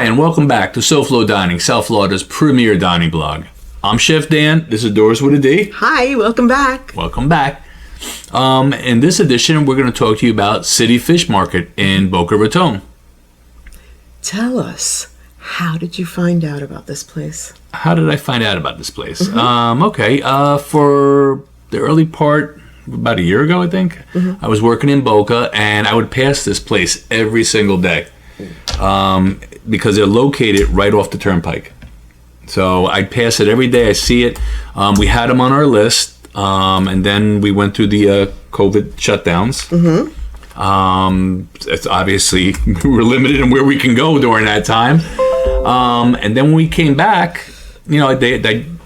Hi, and welcome back to SoFloDining, South Florida's premier dining blog. I'm Chef Dan. This is Doris WithaD. Hi, welcome back. Welcome back. In this edition, we're going to talk to you about City Fish Market in Boca Raton. Tell us, how did you find out about this place? How did I find out about this place? For the early part, about a year ago, I think, I was working in Boca, and I would pass this place every single day because they're located right off the turnpike. So I'd pass it every day. I see it. We had them on our list, and then we went through the COVID shutdowns. It's obviously we were limited in where we can go during that time. And then when we came back, you know,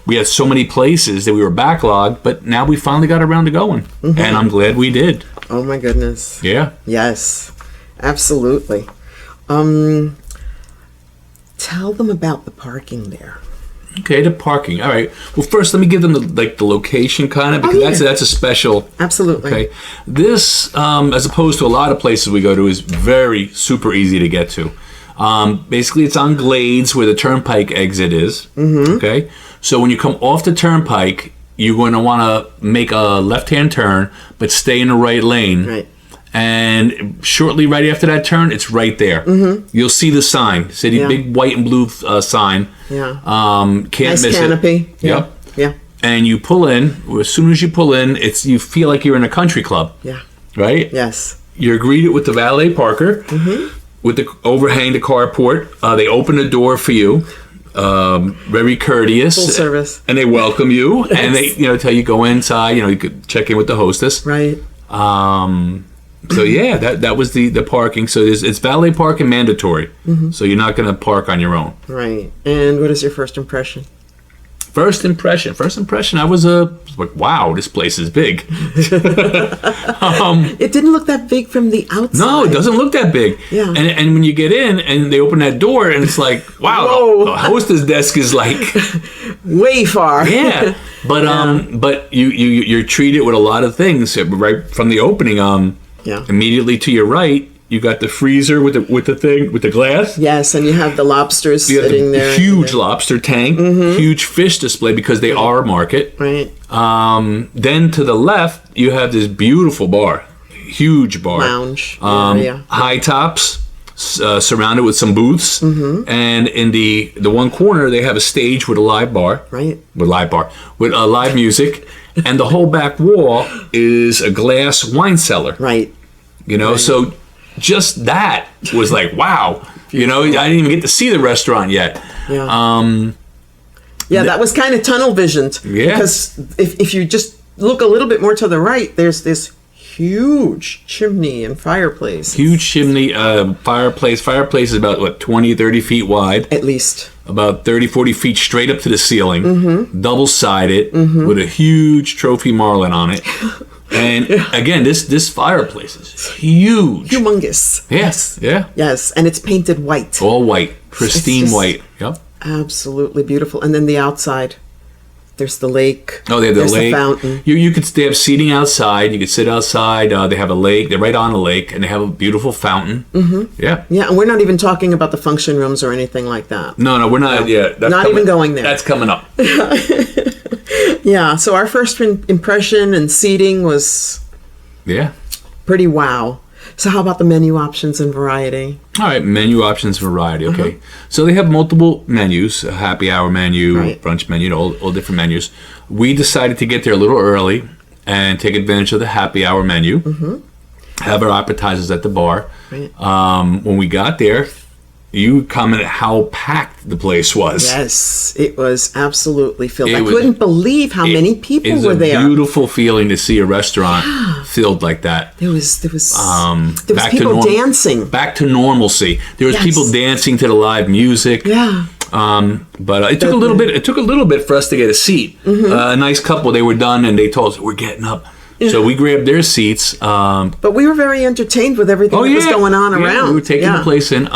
we had so many places that we were backlogged, but now we finally got around to going, and I'm glad we did. Oh my goodness. Yeah. Yes, absolutely. Tell them about the parking there. Okay, the parking. All right. Well, first, let me give them the location kind of, because that's a special. Absolutely. Okay. This, as opposed to a lot of places we go to, is very super easy to get to. Basically, it's on Glades where the turnpike exit is. Okay. So when you come off the turnpike, you're going to want to make a left-hand turn, but stay in the right lane. Right. And shortly right after that turn, it's right there. You'll see the sign, big white and blue sign. Yeah. Can't miss canopy. it. Yep. Yeah. And you pull in. As soon as you pull in, you feel like you're in a country club. Yeah. Right. Yes. You're greeted with the valet parker, with the overhang, the carport. They open the door for you. Very courteous. Full service. And they welcome you, and they tell you go inside. You could check in with the hostess. Right. So yeah, that was the parking. So it's valet parking mandatory. So you're not going to park on your own. Right. And what is your first impression? First impression, I was like, wow, this place is big. It didn't look that big from the outside. No, it doesn't look that big. Yeah. And when you get in and they open that door, and it's like, wow, the hostess desk is like way far. Yeah. But you're treated with a lot of things right from the opening. Immediately to your right, you got the freezer with the glass. Yes, and you have the lobsters sitting there. Huge lobster tank, huge fish display because they are a market. Right. Then to the left, you have this beautiful bar, huge bar, lounge, high tops, surrounded with some booths, and in the one corner they have a stage with a live bar, with live music, and the whole back wall is a glass wine cellar. Right. So just that was like, wow. I didn't even get to see the restaurant yet. Yeah. That was kind of tunnel visioned. Yeah. Because if you just look a little bit more to the right, there's this huge chimney and fireplace. Huge chimney, fireplace. Fireplace is about, 20, 30 feet wide. At least. About 30, 40 feet straight up to the ceiling. Double-sided with a huge trophy marlin on it. And again, this fireplace is huge. Humongous. Yes. Yeah. Yes. And it's painted white. All white. Pristine white. Yep. Absolutely beautiful. And then the outside. There's the lake. Oh, they have the lake. The fountain. They have seating outside. You could sit outside. They have a lake. They're right on the lake, and they have a beautiful fountain. Yeah. Yeah, and we're not even talking about the function rooms or anything like that. No, we're not. Yeah, that's even going there. That's coming up. Yeah. So our first impression and seating was pretty wow. So how about the menu options and variety? All right, menu options, variety. Okay, so they have multiple menus: a happy hour menu, brunch menu, all different menus. We decided to get there a little early and take advantage of the happy hour menu. Have our appetizers at the bar. Right. When we got there, you commented how packed the place was. Yes, it was absolutely filled. I couldn't believe how many people were there. It was a beautiful feeling to see a restaurant filled like that. There was people dancing. Back to normalcy. There was people dancing to the live music. Yeah. But it took a little bit. It took a little bit for us to get a seat. A nice couple. They were done, and they told us we're getting up. So we grabbed their seats. But we were very entertained with everything that was going on around. We were taking the place in.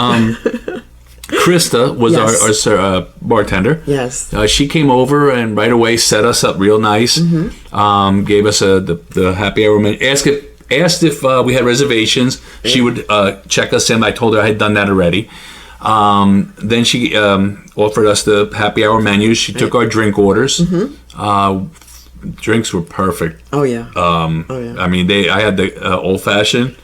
Krista was our bartender. Yes. She came over and right away set us up real nice. Gave us the happy hour menu. Asked if we had reservations. She would check us in. I told her I had done that already. Then she offered us the happy hour menus. She took our drink orders. Drinks were perfect. Oh yeah. I mean, I had the old fashioned,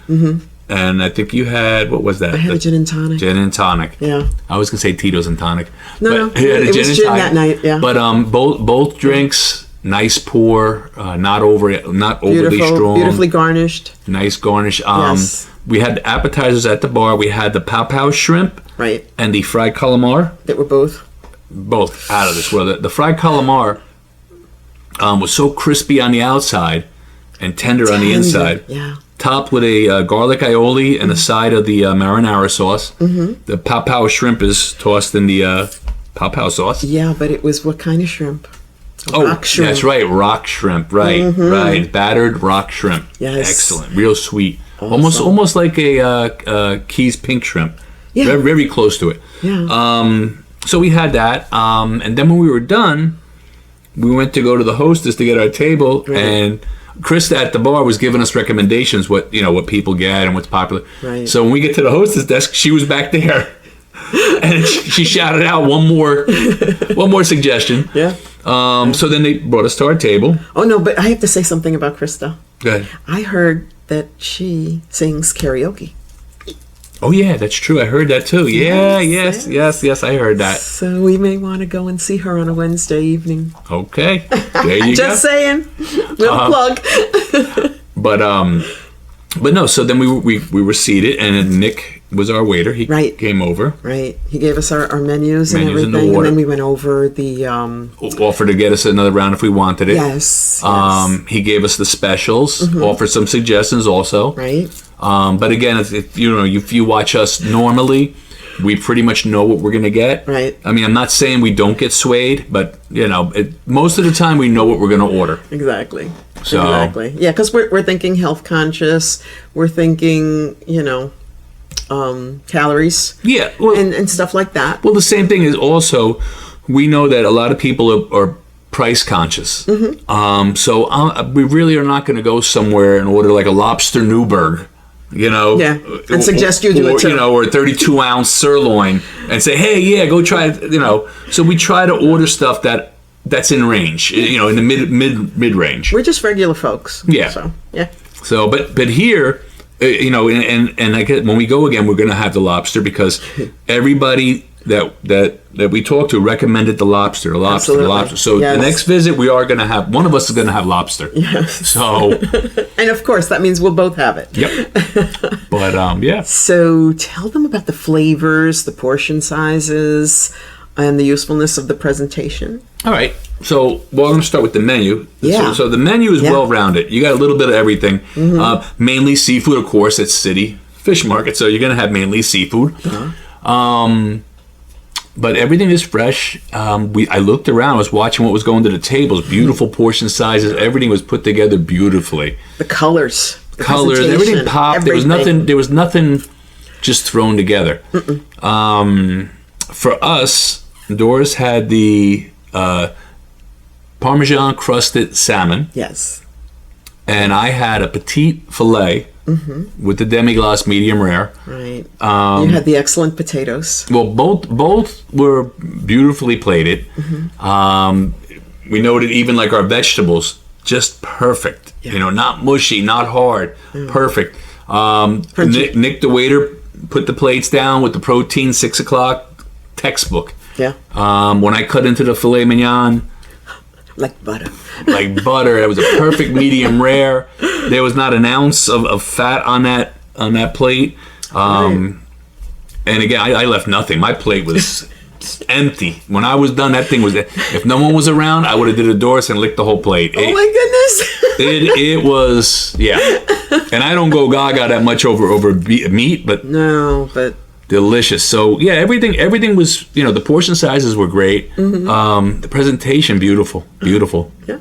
and I think you had, what was that? I had a gin and tonic. Gin and tonic. Yeah. I was gonna say Tito's and tonic. No, it was gin that night. Yeah. But both drinks, nice pour, not overly strong. Beautifully garnished. Nice garnish. Yes. We had the appetizers at the bar. We had the pow pow shrimp. Right. And the fried calamar. That were both out of this world. The fried calamar was so crispy on the outside and tender on the inside. Yeah. Topped with a garlic aioli and a side of the marinara sauce. The pow pow shrimp is tossed in the pow pow sauce. Yeah, but it was what kind of shrimp? Rock shrimp. That's right, rock shrimp. Right. Battered rock shrimp. Yes. Excellent. Real sweet. Awesome. Almost like a Keys pink shrimp. Yeah. Very, very close to it. Yeah. So we had that, and then when we were done, we went to go to the hostess to get our table, and Krista at the bar was giving us recommendations, what people get and what's popular. Right. So when we get to the hostess desk, she was back there, and she shouted out one more suggestion. Yeah. So then they brought us to our table. Oh no, but I have to say something about Krista. Go ahead. I heard that she sings karaoke. Oh yeah, that's true. I heard that too. Yeah, yes, I heard that. So we may want to go and see her on a Wednesday evening. Okay, there you go. Just saying, little plug. But no. So then we were seated, and then Nick was our waiter. He came over. Right. He gave us our menus and everything, and then we went over the offered to get us another round if we wanted it. Yes. He gave us the specials. Offered some suggestions also. Right. But again, if you watch us normally, we pretty much know what we're gonna get. Right. I mean, I'm not saying we don't get swayed, but most of the time we know what we're gonna order. Exactly. So, exactly. Yeah, because we're thinking health conscious. We're thinking, calories. Yeah. Well, and stuff like that. Well, the same thing is also, we know that a lot of people are price conscious. So we really are not going to go somewhere and order like a lobster Newburg. Yeah, and suggest you do it too. Or a 32-ounce sirloin and say, hey, yeah, go try it. So we try to order stuff that's in range, in the mid range. We're just regular folks. Yeah. So yeah. So, but here, and I get, when we go again, we're going to have the lobster because everybody that we talked to recommended the lobster. So the next visit, we are going to have, one of us is going to have lobster. Yes. So, and of course, that means we'll both have it. Yep. But yeah. So tell them about the flavors, the portion sizes, and the usefulness of the presentation. All right. So, I'm going to start with the menu. Yeah. So the menu is well-rounded. You got a little bit of everything. Mainly seafood, of course. It's city fish market, so you're going to have mainly seafood. But everything is fresh. I looked around. I was watching what was going to the tables. Beautiful portion sizes. Everything was put together beautifully. The colors. Everything popped. Everything. There was nothing just thrown together. For us, Doris had the Parmesan crusted salmon. Yes. And I had a petite filet with the demi-glace medium rare. Right. You had the excellent potatoes. Well, both were beautifully plated. We noted even like our vegetables, just perfect. Yeah. Not mushy, not hard, perfect. Nick the waiter put the plates down with the protein, 6 o'clock, textbook. Yeah. When I cut into the filet mignon, like butter. It was a perfect medium rare. There was not an ounce of fat on that plate. And again, I left nothing. My plate was empty. When I was done, that thing was. If no one was around, I would have did a Doris and licked the whole plate. Oh my goodness! It was And I don't go gaga that much over meat, but delicious. So yeah, everything was, the portion sizes were great. The presentation, beautiful. Yeah.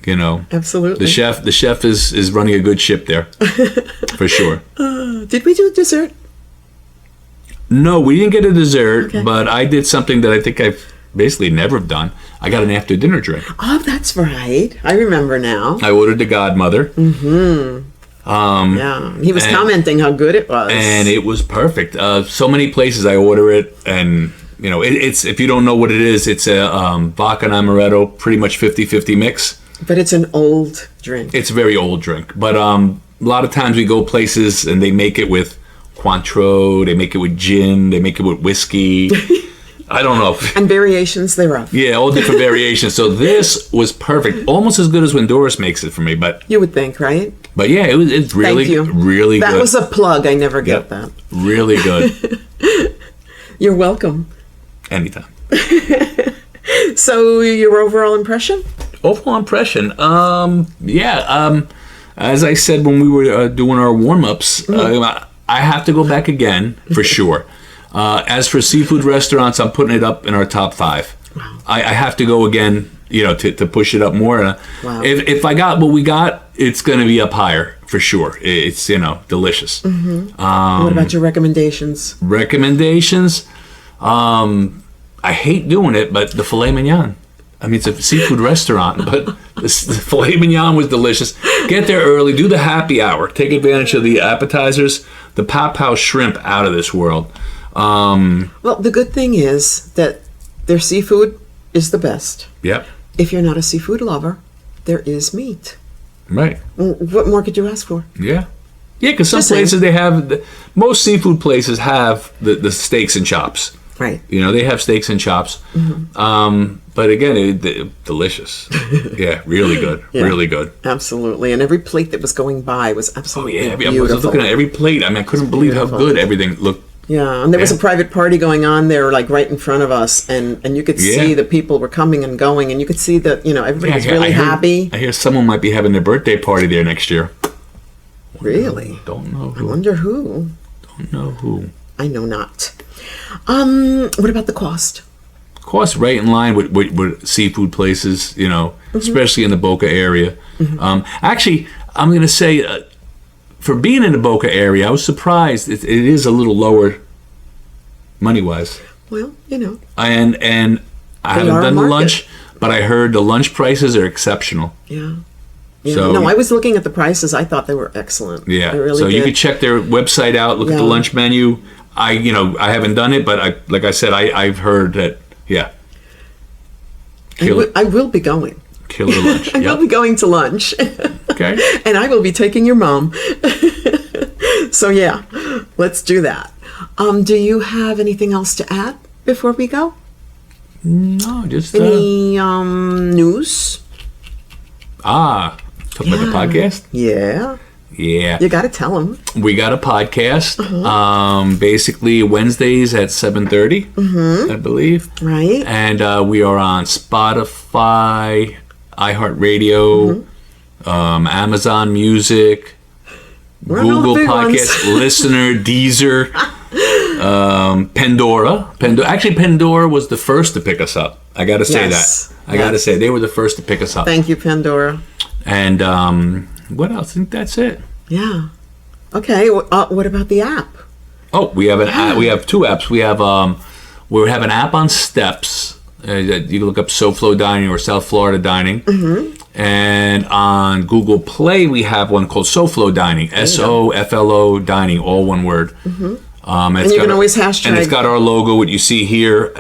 The Absolutely. chef is running a good ship there, for sure. Did we do dessert? No, we didn't get a dessert, but I did something that I think I've basically never done. I got an after dinner drink. Oh, that's right. I remember now. I ordered the Godmother. Yeah, he was commenting how good it was. And it was perfect. So many places I order it, and you know, it's if you don't know what it is, it's a vodka and amaretto, pretty much 50-50 mix. But it's an old drink. It's a very old drink. But a lot of times we go places and they make it with Cointreau, they make it with gin, they make it with whiskey. I don't know. And variations thereof. Yeah, all different variations. So this was perfect. Almost as good as when Doris makes it for me. But you would think, right? But yeah, it's really, really good. That was a plug. I never get that. Really good. You're welcome. Anytime. So your overall impression? Overall impression? As I said when we were doing our warm-ups, I have to go back again, for sure. As for seafood restaurants, I'm putting it up in our top 5. Wow. I have to go again, you know, to push it up more. Wow. If I got what we got, it's going to be up higher, for sure. It's, you know, delicious. What about your recommendations? Recommendations? I hate doing it, but the filet mignon. I mean, it's a seafood restaurant, but the filet mignon was delicious. Get there early, do the happy hour, take advantage of the appetizers. The Pop House shrimp, out of this world. Well, the good thing is that their seafood is the best. Yep. If you're not a seafood lover, there is meat. Right. What more could you ask for? Yeah. Yeah, because some places they have, most seafood places have the steaks and chops. Right. You know, they have steaks and chops. But again, delicious. Yeah, really good. Yeah, really good. Absolutely. And every plate that was going by was absolutely beautiful. I was looking at every plate. I mean, I couldn't believe how good everything looked. Yeah, and there was a private party going on there, like right in front of us, and you could see the people were coming and going, and you could see that, you know, everybody was really happy. I hear someone might be having their birthday party there next year. Really? Don't know who. I wonder who. Don't know who. I know not. What about the cost? Cost right in line with seafood places, you know, especially in the Boca area. Actually, I'm going to say, for being in the Boca area, I was surprised. It is a little lower money-wise. Well, you know. And I haven't done the lunch, but I heard the lunch prices are exceptional. Yeah. Yeah. So, no, I was looking at the prices. I thought they were excellent. Yeah. I really so did. You could check their website out, look at the lunch menu. I haven't done it, but like I said, I've heard that. Yeah. I will be going. Killer lunch. I will be going to lunch. Okay. And I will be taking your mom. So yeah, let's do that. Do you have anything else to add before we go? No, just any news? Talking about the podcast? Yeah. Yeah. You got to tell them. We got a podcast. Basically Wednesdays at 7:30, I believe. Right. And we are on Spotify, iHeartRadio, Amazon Music, Google Podcasts, Listener, Deezer, Pandora. Actually, Pandora was the first to pick us up. I got to say that. I got to say they were the first to pick us up. Thank you, Pandora. And what else? I think that's it. Yeah. Okay. What about the app? Oh, we have an app. We have 2 apps. We have an app on steps. You can look up SoFloDining or South Florida Dining. And on Google Play, we have one called SoFloDining. SoFlo Dining, all one word. And you can always hashtag. And it's got our logo, what you see here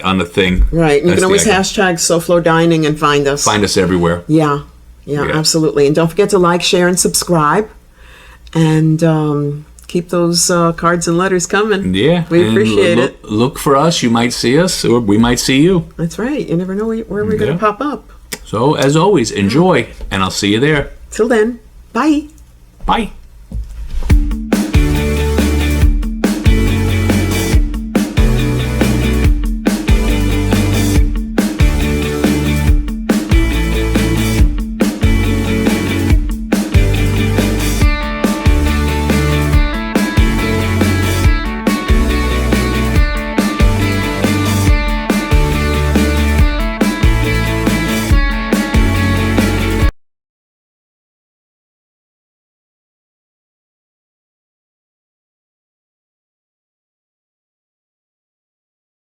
on the thing. Right. And you can always hashtag SoFloDining and find us. Find us everywhere. Yeah, absolutely. And don't forget to like, share, and subscribe. And keep those cards and letters coming. Yeah. We appreciate it. Look for us. You might see us, or we might see you. That's right. You never know where we're going to pop up. So, as always, enjoy, and I'll see you there. Till then, bye. Bye.